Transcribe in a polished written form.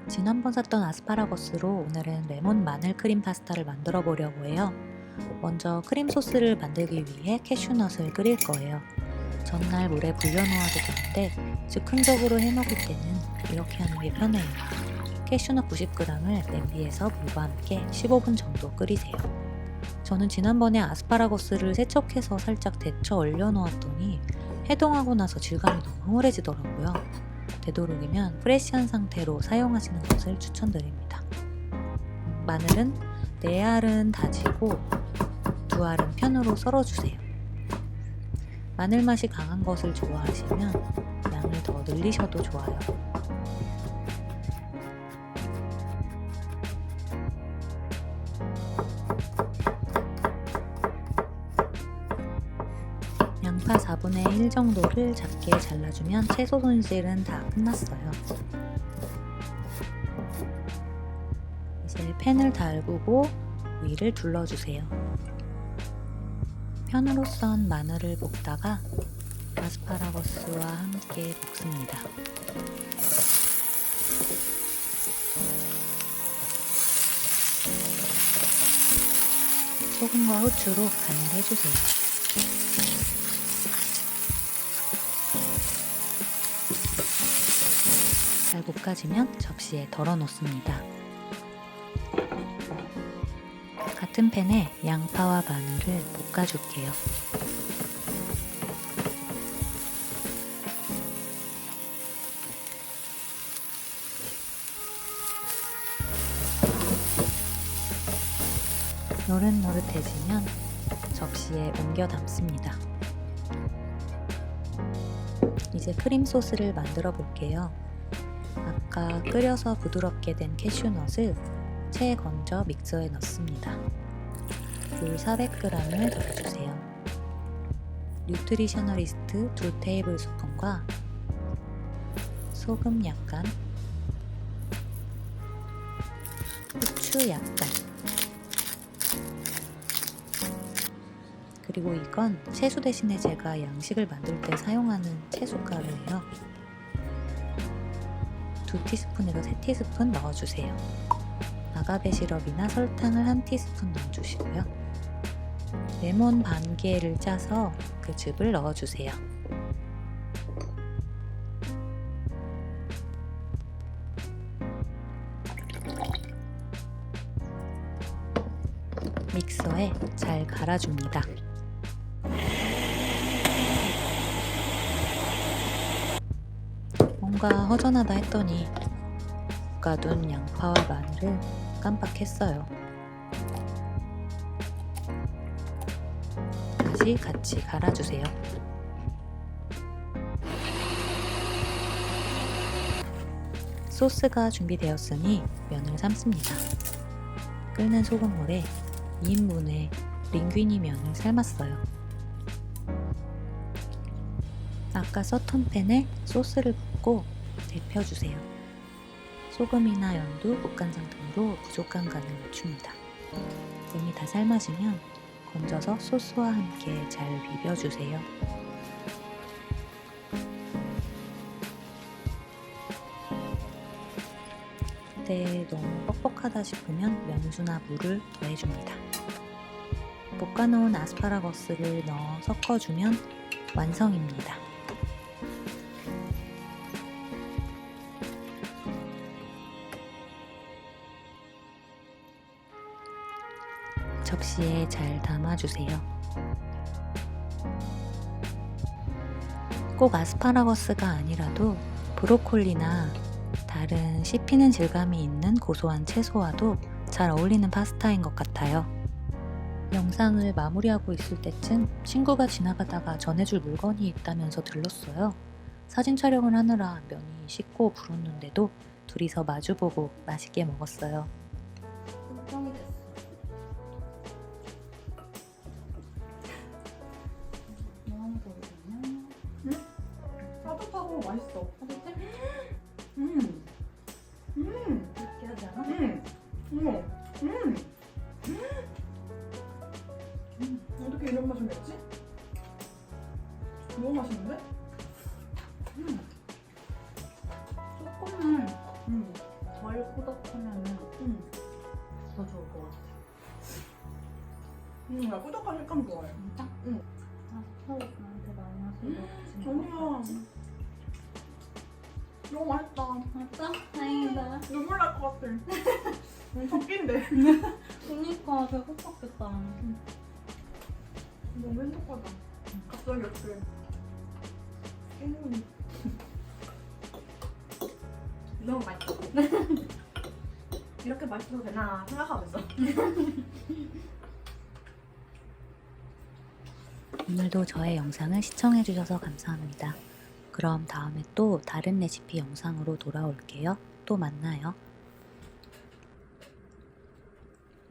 지난번 샀던 아스파라거스로 오늘은 레몬 마늘 크림 파스타를 만들어 보려고 해요. 먼저 크림 소스를 만들기 위해 캐슈넛을 끓일 거예요. 전날 물에 불려놓아도 되는데 즉흥적으로 해먹을 때는 이렇게 하는 게 편해요. 캐슈넛 90g을 냄비에서 물과 함께 15분 정도 끓이세요. 저는 지난번에 아스파라거스를 세척해서 살짝 데쳐 얼려놓았더니 해동하고 나서 질감이 너무 흐물해지더라고요. 되도록이면 프레시한 상태로 사용하시는 것을 추천드립니다. 마늘은 4알은 다지고 2알은 편으로 썰어주세요. 마늘 맛이 강한 것을 좋아하시면 양을 더 늘리셔도 좋아요. 양파 4분의 1 정도를 작게 잘라주면 채소 손질은 다 끝났어요. 이제 팬을 달구고 위를 둘러주세요. 편으로 썬 마늘을 볶다가 아스파라거스와 함께 볶습니다. 소금과 후추로 간을 해주세요. 잘 볶아지면 접시에 덜어 놓습니다. 같은 팬에 양파와 마늘을 볶아줄게요. 노릇노릇해지면 접시에 옮겨 담습니다. 이제 크림 소스를 만들어 볼게요. 아까 끓여서 부드럽게 된 캐슈넛을 체에 건져 믹서에 넣습니다. 물 400g을 넣어주세요. 뉴트리셔널리스트 2테이블스푼과 소금 약간, 후추 약간, 그리고 이건 채소 대신에 제가 양식을 만들 때 사용하는 채소가루예요. 2티스푼에서 3티스푼 넣어주세요. 아가베 시럽이나 설탕을 1티스푼 넣어주시고요. 레몬 반 개를 짜서 그 즙을 넣어주세요. 믹서에 잘 갈아줍니다. 뭔가 허전하다 했더니 볶아둔 양파와 마늘을 깜빡했어요. 다시 같이 갈아주세요. 소스가 준비되었으니 면을 삶습니다. 끓는 소금물에 2인분의 링귀니 면을 삶았어요. 아까 썼던 팬에 소스를 붓고 데펴주세요. 소금이나 연두, 국간장 등으로 부족한 간을 맞춥니다. 면이 다 삶아지면 건져서 소스와 함께 잘 비벼주세요. 그때 너무 뻑뻑하다 싶으면 면수나 물을 더해줍니다. 볶아놓은 아스파라거스를 넣어 섞어주면 완성입니다. 접시에 잘 담아주세요. 꼭 아스파라거스가 아니라도 브로콜리나 다른 씹히는 질감이 있는 고소한 채소와도 잘 어울리는 파스타인 것 같아요. 영상을 마무리하고 있을 때쯤 친구가 지나가다가 전해줄 물건이 있다면서 들렀어요. 사진 촬영을 하느라 면이 식고 불었는데도 둘이서 마주보고 맛있게 먹었어요. 똥이 됐어. 너무 보이거든요. 응? 따뜻하고 맛있어. 따뜻해? 느끼하지 않아? 어떻게 이런 맛을 냈지? 너무 맛있는데? 조금은 덜 나를 꾸덕하면은 더 좋을 것 같아. 나 꾸덕한 식감 좋아해. 진짜? 응. 아, 스타벅스 나한테 마이너스 이거 아니야. 너무 맛있다. 맞다? 다행이다. 눈물 날 것 같아. 엄청 낀데. 그니까 배고팠겠다. 너무 행복하다. 갑자기 이렇게 끼는 너무 맛있어. 이렇게 맛있어도 되나 생각하고 있어. 오늘도 저의 영상을 시청해주셔서 감사합니다. 그럼 다음에 또 다른 레시피 영상으로 돌아올게요. 또 만나요.